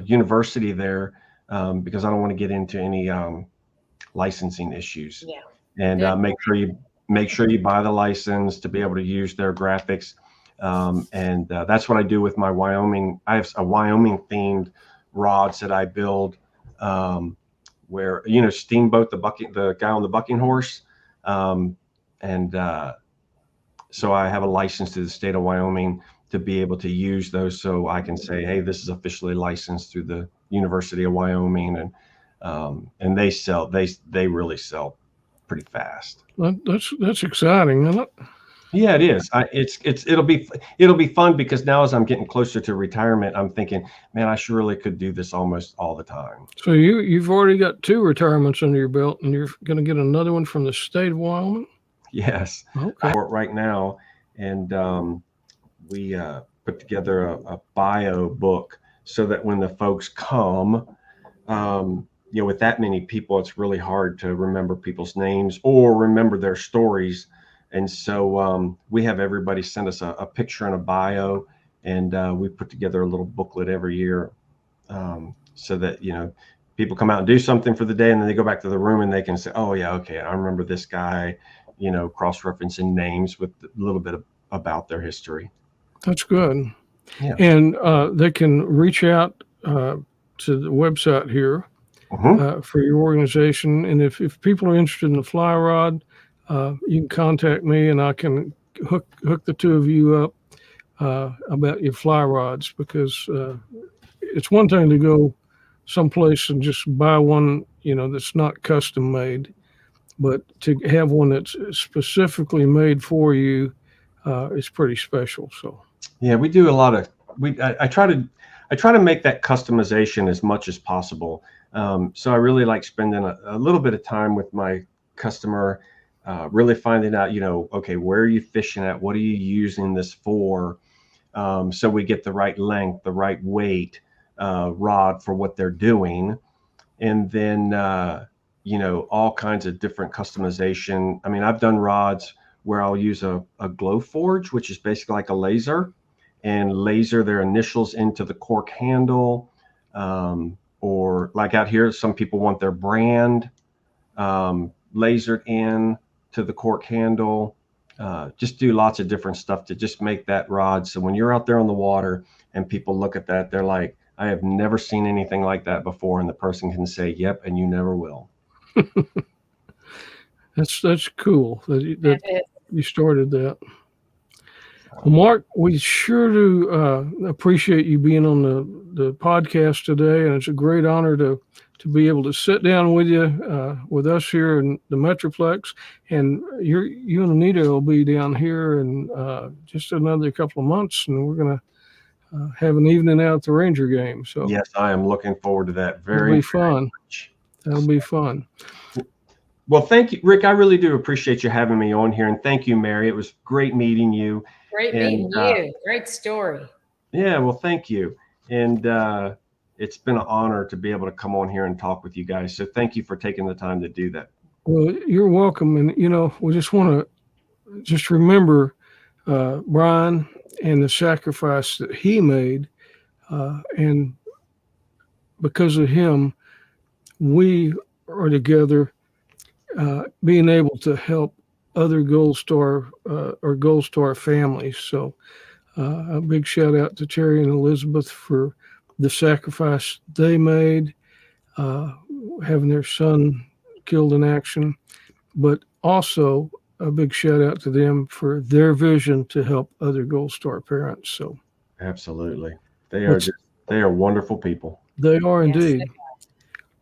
university there because I don't want to get into any licensing issues. Yeah. And make sure you buy the license to be able to use their graphics. And that's what I do with my Wyoming. I have a Wyoming themed rods that I build, where Steamboat, the guy on the bucking horse. and so I have a license to the state of Wyoming to be able to use those, so I can say, hey, this is officially licensed through the University of Wyoming, and they really sell pretty fast. That's exciting, isn't it? Yeah, it is. It'll be fun, because now as I'm getting closer to retirement, I'm thinking, man, I surely could do this almost all the time. So you've already got 2 retirements under your belt, and you're going to get another one from the state of Wyoming. Yes. Okay. Right now, and we put together a bio book so that when the folks come, with that many people, it's really hard to remember people's names or remember their stories. And so we have everybody send us a picture and a bio, and we put together a little booklet every year, so that, people come out and do something for the day, and then they go back to the room and they can say, oh yeah, okay, I remember this guy, cross-referencing names with a little bit about their history. That's good. Yeah. And they can reach out to the website here for your organization. And if people are interested in the fly rod, you can contact me, and I can hook the 2 of you up about your fly rods, because it's one thing to go someplace and just buy one, that's not custom made, but to have one that's specifically made for you is pretty special. So yeah, we do a lot of I try to make that customization as much as possible. So I really like spending a little bit of time with my customer, really finding out, okay, where are you fishing at? What are you using this for? So we get the right length, the right weight rod for what they're doing. And then, all kinds of different customization. I mean, I've done rods where I'll use a glow forge, which is basically like a laser, and laser their initials into the cork handle. Or like out here, some people want their brand lasered in to the cork handle. Just do lots of different stuff to just make that rod. So when you're out there on the water and people look at that, they're like, I have never seen anything like that before. And the person can say, yep, and you never will. That's cool that you started that. Well, Mark, we sure do appreciate you being on the podcast today, and it's a great honor to be able to sit down with you, with us here in the Metroplex. And you and Anita will be down here in just another couple of months, and we're going to have an evening out at the Ranger game. So yes, I am looking forward to that. It'll be fun. That'll be fun. Well, thank you, Rick. I really do appreciate you having me on here, and thank you, Mary. It was great meeting you. Great meeting you. Great story. Yeah, well, thank you. And it's been an honor to be able to come on here and talk with you guys. So thank you for taking the time to do that. Well, you're welcome. And, we just want to just remember Brian and the sacrifice that he made. And because of him, we are together being able to help other Gold Star or Gold Star families. So a big shout out to Terry and Elizabeth for the sacrifice they made, having their son killed in action, but also a big shout out to them for their vision to help other Gold Star parents. So absolutely. They are wonderful people. They are indeed. Yes.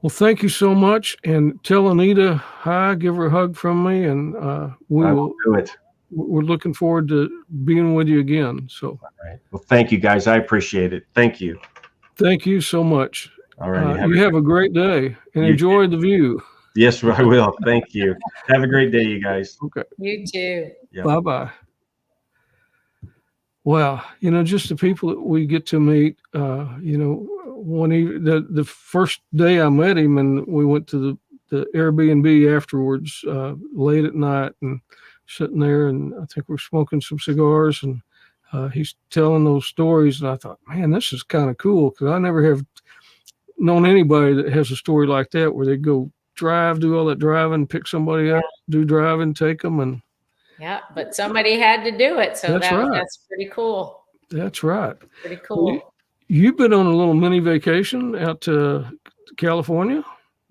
Well, thank you so much, and tell Anita hi, give her a hug from me, and we will do it. We're looking forward to being with you again. So, all right. Well, thank you guys. I appreciate it. Thank you. Thank you so much. All right. You have a great day and enjoy the view. Yes, I will. Thank you. Have a great day, you guys. Okay. You too. Yep. Bye-bye. Wow. Just the people that we get to meet, the first day I met him, and we went to the Airbnb afterwards, late at night, and sitting there, and I think we're smoking some cigars, and he's telling those stories, and I thought, man, this is kind of cool, because I never have known anybody that has a story like that, where they go do all that driving, pick somebody up, do driving, take them, and yeah, but somebody had to do it, so that's pretty cool. That's right. Pretty cool. You've been on a little mini vacation out to California?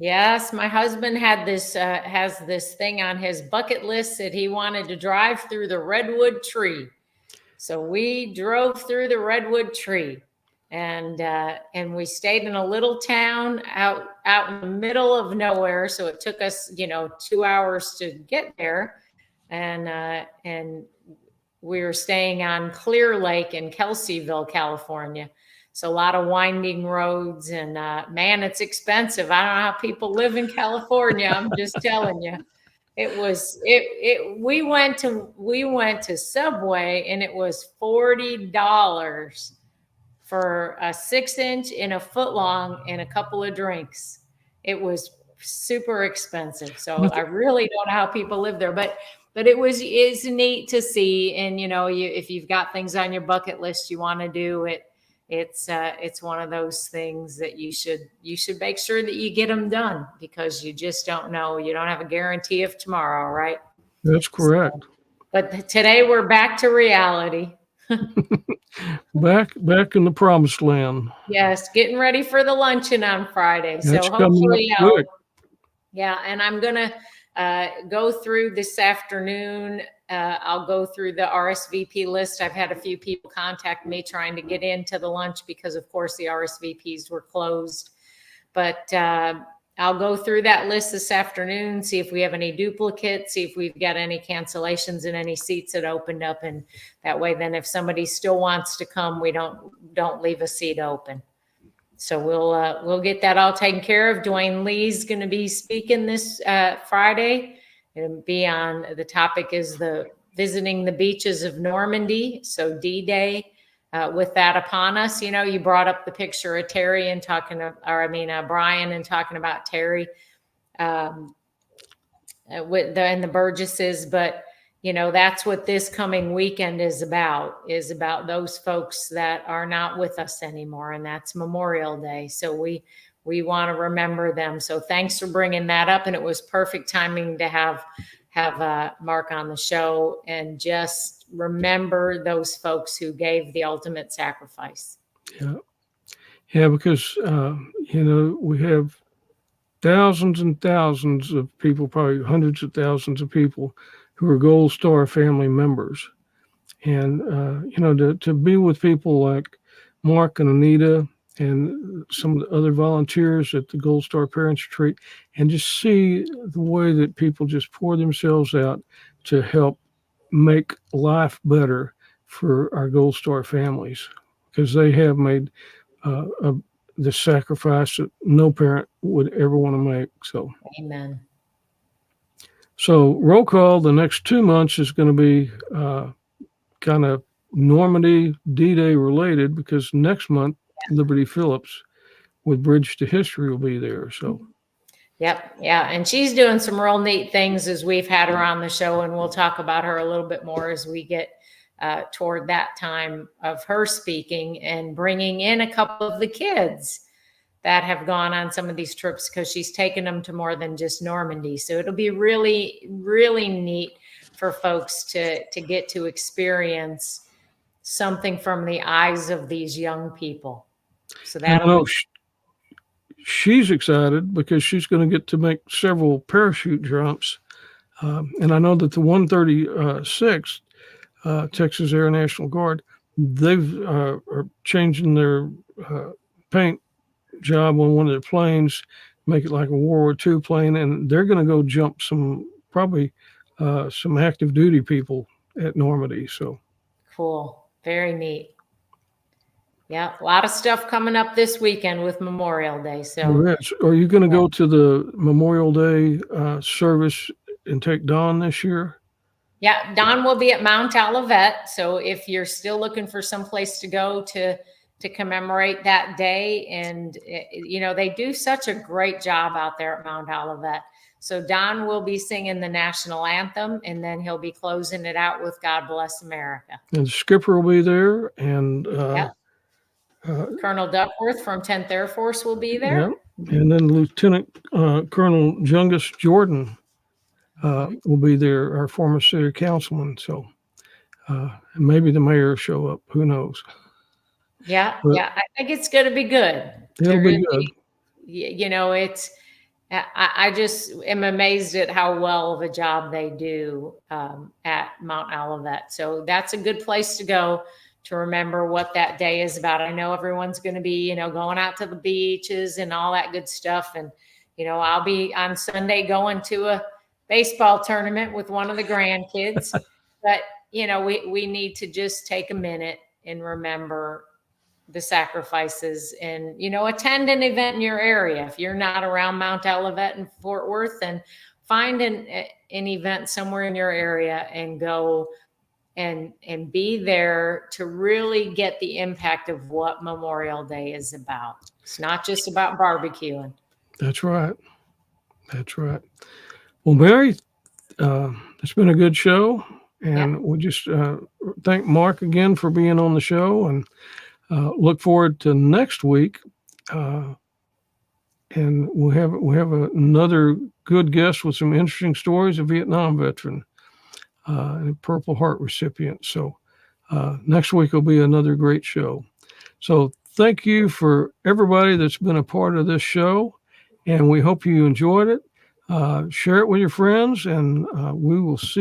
Yes, my husband had this has this thing on his bucket list that he wanted to drive through the redwood tree. So we drove through the redwood tree, and we stayed in a little town out in the middle of nowhere. So it took us, 2 hours to get there, and we were staying on Clear Lake in Kelseyville, California. So a lot of winding roads, and man, it's expensive. I don't know how people live in California. I'm just telling you. It was it we went to Subway, and it was $40 for a 6-inch and a foot long and a couple of drinks. It was super expensive. So I really don't know how people live there, but it's neat to see. And if you've got things on your bucket list you want to do, it's one of those things that you should make sure that you get them done, because you just don't know. You don't have a guarantee of tomorrow, right? That's correct. So, but today we're back to reality. back in the promised land. Yes, getting ready for the luncheon on Friday. That's so hopefully, quick. Yeah, and I'm gonna go through this afternoon. I'll go through the RSVP list. I've had a few people contact me trying to get into the lunch because, of course, the RSVPs were closed. But I'll go through that list this afternoon, see if we have any duplicates, see if we've got any cancellations in any seats that opened up. And that way, then if somebody still wants to come, we don't leave a seat open. So we'll get that all taken care of. Dwayne Lee's going to be speaking this Friday. It'll be on, the topic is visiting the beaches of Normandy. So D-Day. With that upon us, you brought up the picture of Terry and Brian and talking about Terry with the Burgesses, but that's what this coming weekend is about those folks that are not with us anymore, and that's Memorial Day. So we want to remember them. So thanks for bringing that up, and it was perfect timing to have Mark on the show and just remember those folks who gave the ultimate sacrifice. Yeah, because we have thousands and thousands of people, probably hundreds of thousands of people who are Gold Star family members, and to be with people like Mark and Anita and some of the other volunteers at the Gold Star Parents Retreat, and just see the way that people just pour themselves out to help make life better for our Gold Star families, because they have made the sacrifice that no parent would ever want to make. So, amen. So roll call the next 2 months is going to be kind of Normandy D-Day related, because next month Liberty Phillips with Bridge to History will be there. So. Yep. Yeah. And she's doing some real neat things as we've had her on the show, and we'll talk about her a little bit more as we get toward that time of her speaking and bringing in a couple of the kids that have gone on some of these trips, because she's taken them to more than just Normandy. So it'll be really, really neat for folks to get to experience something from the eyes of these young people. So that'll be she's excited because she's going to get to make several parachute jumps. And I know that the 136th Texas Air National Guard, they've are changing their paint job on one of their planes, make it like a World War II plane, and they're going to go jump probably some active duty people at Normandy. So cool. Very neat. Yeah, a lot of stuff coming up this weekend with Memorial Day. So, are you going to go to the Memorial Day service and take Dawn this year? Yeah, Dawn will be at Mount Olivet. So if you're still looking for some place to go to commemorate that day, and they do such a great job out there at Mount Olivet. So Don will be singing the national anthem, and then he'll be closing it out with God Bless America. And Skipper will be there, and Colonel Duckworth from 10th Air Force will be there. Yeah. And then Lieutenant Colonel Jungus Jordan will be there, our former city councilman. So maybe the mayor will show up. Who knows? Yeah, I think it's going to be good. It'll be good. It's I just am amazed at how well of a job they do at Mount Olivet. So that's a good place to go to remember what that day is about. I know everyone's going to be, going out to the beaches and all that good stuff. And, I'll be on Sunday going to a baseball tournament with one of the grandkids. But, we need to just take a minute and remember the sacrifices and, attend an event in your area. If you're not around Mount Olivet and Fort Worth, then find an event somewhere in your area and go and be there to really get the impact of what Memorial Day is about. It's not just about barbecuing. That's right. That's right. Well, Mary, it's been a good show, and we just thank Mark again for being on the show, and look forward to next week. And we have another good guest with some interesting stories, a Vietnam veteran, and a Purple Heart recipient. So next week will be another great show. So thank you for everybody that's been a part of this show, and we hope you enjoyed it. Share it with your friends, and we will see